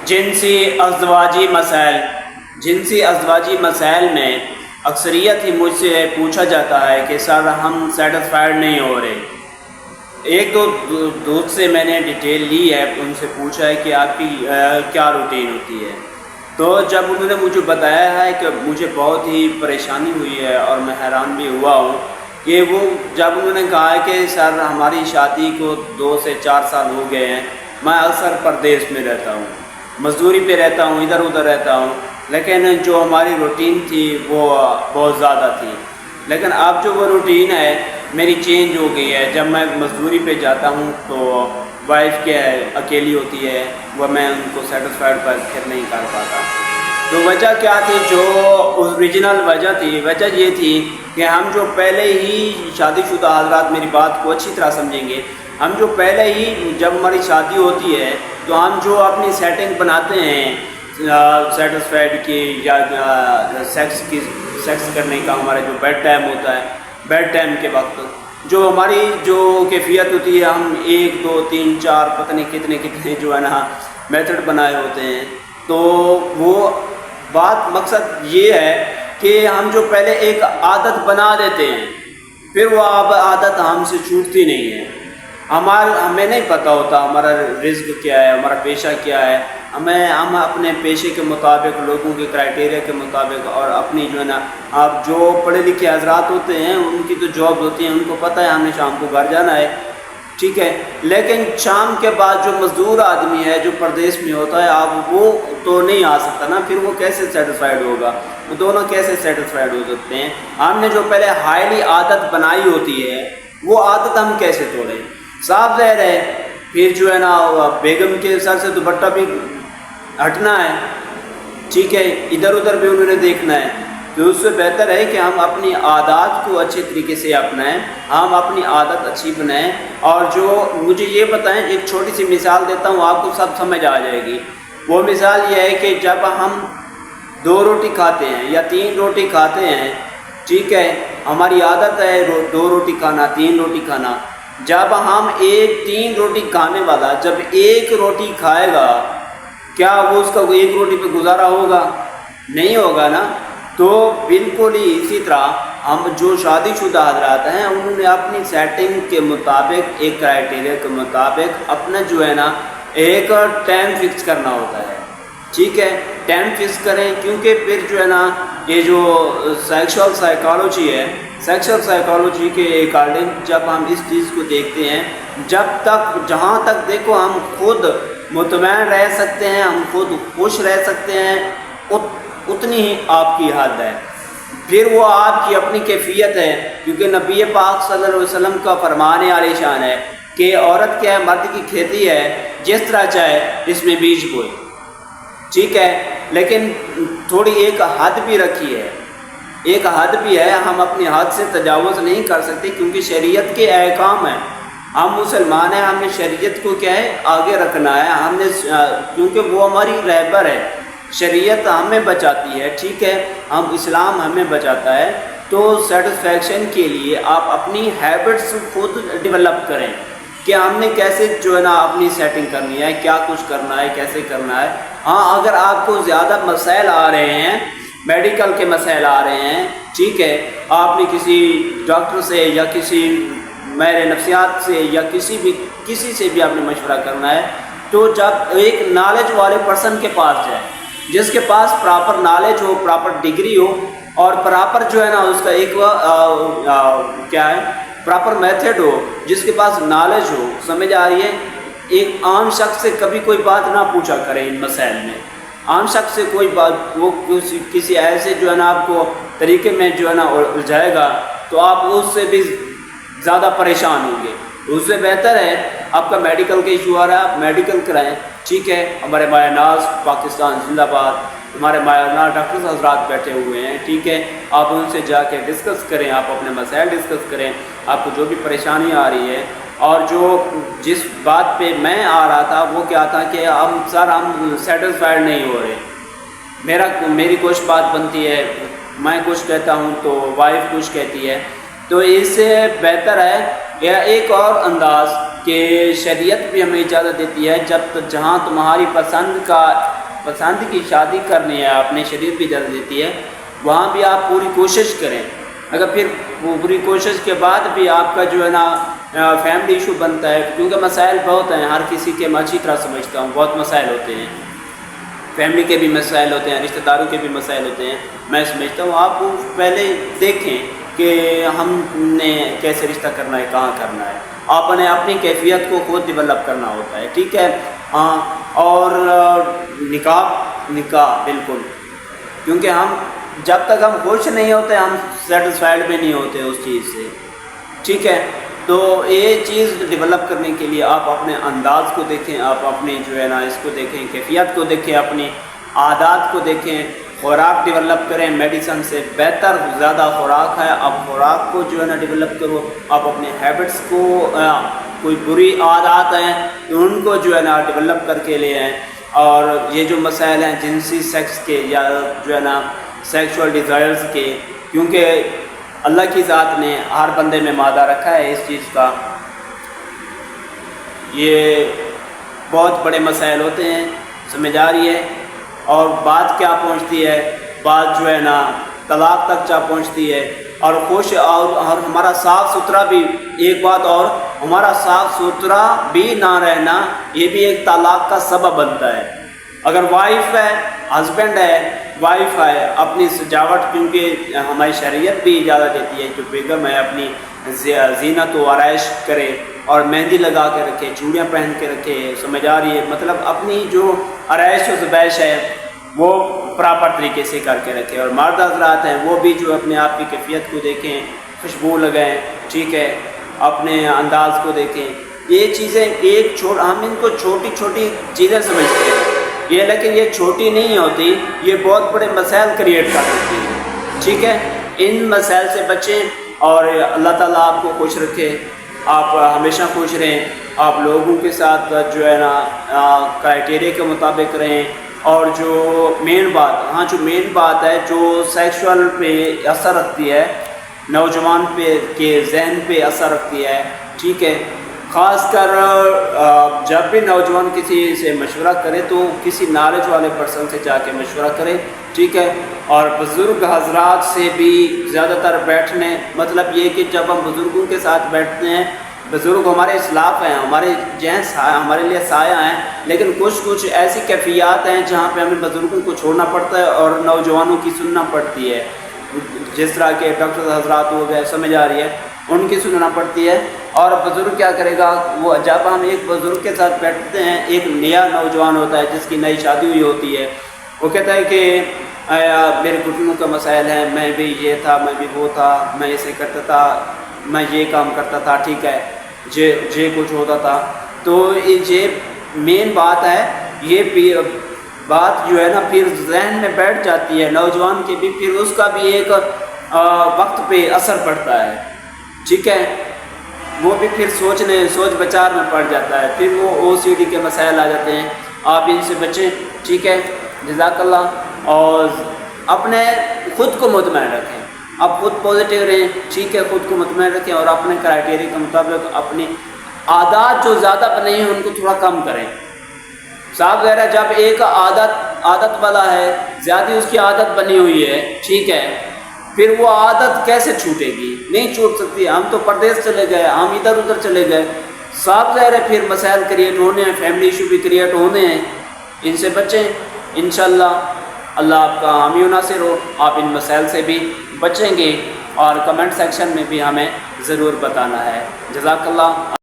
جنسی ازدواجی مسائل میں اکثریت ہی مجھ سے پوچھا جاتا ہے کہ سر ہم سیٹسفائیڈ نہیں ہو رہے۔ ایک دو دوست سے میں نے ڈیٹیل لی ہے، ان سے پوچھا ہے کہ آپ کی کیا روٹین ہوتی ہے، تو جب انہوں نے مجھے بتایا ہے کہ مجھے بہت ہی پریشانی ہوئی ہے اور میں حیران بھی ہوا ہوں کہ وہ جب انہوں نے کہا ہے کہ سر ہماری شادی کو 2 سے 4 سال ہو گئے ہیں، میں اکثر پردیس میں رہتا ہوں، مزدوری پہ رہتا ہوں، ادھر ادھر رہتا ہوں، لیکن جو ہماری روٹین تھی وہ بہت زیادہ تھی، لیکن اب جو وہ روٹین ہے میری چینج ہو گئی ہے۔ جب میں مزدوری پہ جاتا ہوں تو وائف کیا ہے اکیلی ہوتی ہے، وہ میں ان کو سیٹسفائیڈ پر پھر نہیں کر پاتا۔ تو وجہ کیا تھی؟ جو اوریجنل وجہ تھی، وجہ یہ تھی کہ ہم جو پہلے ہی شادی شدہ حضرات میری بات کو اچھی طرح سمجھیں گے، ہم جو پہلے ہی جب ہماری شادی ہوتی ہے تو ہم جو اپنی سیٹنگ بناتے ہیں سیٹسفائیڈ کی یا سیکس کرنے کا، ہمارا جو بیڈ ٹائم ہوتا ہے، بیڈ ٹائم کے وقت جو ہماری جو کیفیت ہوتی ہے، ہم 1 2 3 4 پتہ نہیں کتنے جو ہے نا میتھڈ بنائے ہوتے ہیں، تو وہ بات مقصد یہ ہے کہ ہم جو پہلے ایک عادت بنا دیتے ہیں، پھر وہ اب عادت ہم سے چھوٹتی نہیں ہے۔ ہمیں نہیں پتہ ہوتا ہمارا رزق کیا ہے، ہمارا پیشہ کیا ہے، ہم اپنے پیشے کے مطابق، لوگوں کے کرائٹیریا کے مطابق، اور اپنی جو ہے نا آپ جو پڑھے لکھے حضرات ہوتے ہیں ان کی تو جاب ہوتی ہیں، ان کو پتہ ہے ہم نے شام کو گھر جانا ہے، ٹھیک ہے، لیکن شام کے بعد جو مزدور آدمی ہے جو پردیس میں ہوتا ہے، اب وہ تو نہیں آ سکتا نا، پھر وہ کیسے سیٹسفائیڈ ہوگا؟ وہ دونوں کیسے سیٹسفائیڈ ہو سکتے ہیں؟ ہم نے جو پہلے ہائیلی عادت بنائی ہوتی ہے وہ عادت ہم کیسے توڑیں؟ صاف ظاہر ہے پھر جو ہے نا بیگم کے سر سے دوپٹہ بھی ہٹنا ہے، ٹھیک ہے، ادھر ادھر بھی انہوں نے دیکھنا ہے، تو اس سے بہتر ہے کہ ہم اپنی عادات کو اچھے طریقے سے اپنائیں، ہم اپنی عادت اچھی بنائیں۔ اور جو مجھے یہ بتائیں، ایک چھوٹی سی مثال دیتا ہوں، آپ کو سب سمجھ آ جائے گی۔ وہ مثال یہ ہے کہ جب ہم 2 روٹی کھاتے ہیں یا 3 روٹی کھاتے ہیں، ٹھیک ہے، ہماری عادت ہے 2 روٹی کھانا، 3 روٹی کھانا، جب ہم 3 روٹی کھانے والا جب 1 روٹی کھائے گا، کیا وہ اس کا 1 روٹی پہ گزارا ہوگا؟ نہیں ہوگا نا۔ تو بالکل ہی اسی طرح ہم جو شادی شدہ حضرات ہیں انہوں نے اپنی سیٹنگ کے مطابق، ایک کرائٹیریا کے مطابق اپنا جو ہے نا ایک ٹائم فکس کرنا ہوتا ہے، ٹھیک ہے، ٹائم فکس کریں، کیونکہ پھر جو ہے نا یہ جو سیکشول سائیکالوجی ہے، سیکشول سائیکالوجی کے اکارڈنگ جب ہم اس چیز کو دیکھتے ہیں، جہاں تک دیکھو ہم خود مطمئن رہ سکتے ہیں، ہم خود خوش رہ سکتے ہیں، اتنی ہی آپ کی حد ہے، پھر وہ آپ کی اپنی کیفیت ہے، کیونکہ نبی پاک صلی اللہ علیہ وسلم کا فرمان عالی شان ہے کہ عورت کیا ہے، مرد کی کھیتی ہے، جس طرح چاہے اس میں بیج بوئے، ٹھیک ہے، لیکن تھوڑی ایک حد بھی رکھی ہے، ایک حد بھی ہے، ہم اپنی حد سے تجاوز نہیں کر سکتے، کیونکہ شریعت کے احکام ہیں، ہم مسلمان ہیں، ہم نے شریعت کو کیا ہے آگے رکھنا ہے، ہم نے کیونکہ وہ ہماری رہبر ہے، شریعت ہمیں بچاتی ہے، ٹھیک ہے، ہم اسلام ہمیں بچاتا ہے۔ تو سیٹسفیکشن کے لیے آپ اپنی ہیبٹس خود ڈیولپ کریں کہ ہم نے کیسے جو ہے نا اپنی سیٹنگ کرنی ہے، کیا کچھ کرنا ہے، کیسے کرنا ہے۔ ہاں اگر آپ کو زیادہ مسائل آ رہے ہیں، میڈیکل کے مسائل آ رہے ہیں، ٹھیک ہے، آپ نے کسی ڈاکٹر سے یا کسی ماہر نفسیات سے یا کسی سے بھی آپ نے مشورہ کرنا ہے، تو جب ایک نالج والے پرسن کے پاس جائے، جس کے پاس پراپر نالج ہو، پراپر ڈگری ہو، اور پراپر جو ہے نا اس کا ایک کیا ہے پراپر میتھڈ ہو، جس کے پاس نالج ہو، سمجھ آ رہی ہے۔ ایک عام شخص سے کبھی کوئی بات نہ پوچھا کریں ان مسائل میں، عام شخص سے کوئی بات، وہ کسی ایسے جو ہے نا آپ کو طریقے میں جو ہے نا الجھائے گا تو آپ اس سے بھی زیادہ پریشان ہوں گے۔ اس سے بہتر ہے آپ کا میڈیکل کا ایشو آ رہا ہے، آپ میڈیکل کرائیں، ٹھیک ہے، ہمارے مایہ ناز پاکستان زندہ باد، ہمارے مایہ ناز ڈاکٹرز حضرات بیٹھے ہوئے ہیں، ٹھیک ہے، آپ ان سے جا کے ڈسکس کریں، آپ اپنے مسائل ڈسکس کریں، آپ کو جو بھی پریشانی آ رہی ہے۔ اور جس بات پہ میں آ رہا تھا وہ کیا تھا کہ ہم سیٹسفائیڈ نہیں ہو رہے، میری کچھ بات بنتی ہے، میں کچھ کہتا ہوں تو وائف کچھ کہتی ہے، تو اس سے بہتر ہے یا ایک اور انداز کہ شریعت بھی ہمیں اجازت دیتی ہے، جہاں تمہاری پسند کا پسند کی شادی کرنی ہے، اپنے شریعت بھی اجازت دیتی ہے، وہاں بھی آپ پوری کوشش کریں۔ اگر پھر پوری کوشش کے بعد بھی آپ کا جو ہے نا فیملی ایشو بنتا ہے، کیونکہ مسائل بہت ہیں، ہر کسی کے میں اچھی طرح سمجھتا ہوں، بہت مسائل ہوتے ہیں، فیملی کے بھی مسائل ہوتے ہیں، رشتہ داروں کے بھی مسائل ہوتے ہیں، میں سمجھتا ہوں آپ پہلے دیکھیں کہ ہم نے کیسے رشتہ کرنا ہے، کہاں کرنا ہے، آپ نے اپنی کیفیت کو خود ڈیولپ کرنا ہوتا ہے، ٹھیک ہے۔ ہاں، اور نکاح بالکل، کیونکہ ہم جب تک ہم خوش نہیں ہوتے ہم سیٹسفائیڈ بھی نہیں ہوتے اس چیز سے، ٹھیک ہے۔ تو یہ چیز ڈیولپ کرنے کے لیے آپ اپنے انداز کو دیکھیں، آپ اپنے جو ہے نا اس کو دیکھیں، کیفیت کو دیکھیں، اپنی عادات کو دیکھیں، خوراک ڈیولپ کریں، میڈیسن سے بہتر زیادہ خوراک ہے، آپ خوراک کو جو ہے نا ڈیولپ کرو، آپ اپنے ہیبٹس کو کوئی بری عادات ہیں ان کو جو ہے نا ڈیولپ کر کے لے آئیں، اور یہ جو مسائل ہیں جنسی سیکس کے یا جو ہے نا سیکشول ڈیزائرز کے، کیونکہ اللہ کی ذات نے ہر بندے میں مادہ رکھا ہے اس چیز کا، یہ بہت بڑے مسائل ہوتے ہیں، سمجھ آ رہی ہے۔ اور بات کیا پہنچتی ہے، بات جو ہے نا طلاق تک جا پہنچتی ہے، اور خوش اور ہمارا صاف ستھرا بھی، ایک بات اور، ہمارا صاف ستھرا بھی نہ رہنا یہ بھی ایک طلاق کا سبب بنتا ہے۔ اگر وائف ہے، ہسبینڈ ہے، وائف ہے، اپنی سجاوٹ، کیونکہ ہماری شریعت بھی اجازت دیتی ہے جو بیگم ہے اپنی زینت و آرائش کرے اور مہندی لگا کے رکھے، چوڑیاں پہن کے رکھے، سمجھ آ رہی ہے، مطلب اپنی جو آرائش و زبائش ہے وہ پراپر طریقے سے کر کے رکھے، اور مرد حضرات ہیں وہ بھی جو اپنے آپ کی کیفیت کو دیکھیں، خوشبو لگائیں، ٹھیک ہے، اپنے انداز کو دیکھیں۔ یہ چیزیں ہم ان کو چھوٹی چھوٹی چیزیں سمجھتے ہیں، یہ لیکن یہ چھوٹی نہیں ہوتی، یہ بہت بڑے مسائل کریٹ کر دیتی ہیں، ٹھیک ہے۔ ان مسائل سے بچیں اور اللہ تعالیٰ آپ کو خوش رکھے، آپ ہمیشہ خوش رہیں، آپ لوگوں کے ساتھ جو ہے نا کرائٹیریا کے مطابق رہیں، اور جو مین بات ہے جو سیکشول پہ اثر رکھتی ہے، نوجوان کے ذہن پہ اثر رکھتی ہے، ٹھیک ہے، خاص کر جب بھی نوجوان کسی سے مشورہ کرے تو کسی نالج والے پرسن سے جا کے مشورہ کرے، ٹھیک ہے۔ اور بزرگ حضرات سے بھی زیادہ تر بیٹھنے، مطلب یہ کہ جب ہم بزرگوں کے ساتھ بیٹھتے ہیں، بزرگ ہمارے اسلاف ہیں، ہمارے ہمارے لیے سایہ ہیں، لیکن کچھ ایسی کیفیات ہیں جہاں پہ ہمیں بزرگوں کو چھوڑنا پڑتا ہے اور نوجوانوں کی سننا پڑتی ہے، جس طرح کے ڈاکٹر حضرات ہو گئے، سمجھ آ رہی ہے، ان کی سننا پڑتی ہے۔ اور بزرگ کیا کرے گا، وہ جب ہم ایک بزرگ کے ساتھ بیٹھتے ہیں، ایک نیا نوجوان ہوتا ہے جس کی نئی شادی ہوئی ہوتی ہے، وہ کہتا ہے کہ میرے گھٹنوں کا مسائل ہے، میں بھی یہ تھا، میں بھی وہ تھا، میں اسے کرتا تھا، میں یہ کام کرتا تھا، ٹھیک ہے، یہ کچھ ہوتا تھا۔ تو یہ مین بات ہے، یہ بات جو ہے نا پھر ذہن میں بیٹھ جاتی ہے نوجوان کے بھی، پھر اس کا بھی ایک وقت پہ اثر پڑتا ہے، ٹھیک ہے، وہ بھی پھر سوچ بچار میں پڑ جاتا ہے، پھر وہ OCD کے مسائل آ جاتے ہیں۔ آپ ان سے بچیں، ٹھیک ہے، جزاک اللہ۔ اور اپنے خود کو مطمئن رکھیں، آپ خود پازیٹیو رہیں، ٹھیک ہے، خود کو مطمئن رکھیں، اور اپنے کرائٹیریا کے مطابق اپنی عادات جو زیادہ بنے ہیں ان کو تھوڑا کم کریں۔ صاحب ظاہر ہے جب ایک عادت والا ہے، زیادہ اس کی عادت بنی ہوئی ہے، ٹھیک ہے، پھر وہ عادت کیسے چھوٹے گی، نہیں چھوٹ سکتی۔ ہم تو پردیس چلے گئے، ہم ادھر ادھر چلے گئے، صاحب ظاہر ہے پھر مسائل کریٹ ہونے ہیں، فیملی ایشو بھی کریٹ ہونے ہیں، ان سے بچیں انشاءاللہ۔ اللہ آپ کا حامی و ناصر ہو، آپ ان مسائل سے بھی بچیں گے، اور کمنٹ سیکشن میں بھی ہمیں ضرور بتانا ہے۔ جزاک اللہ۔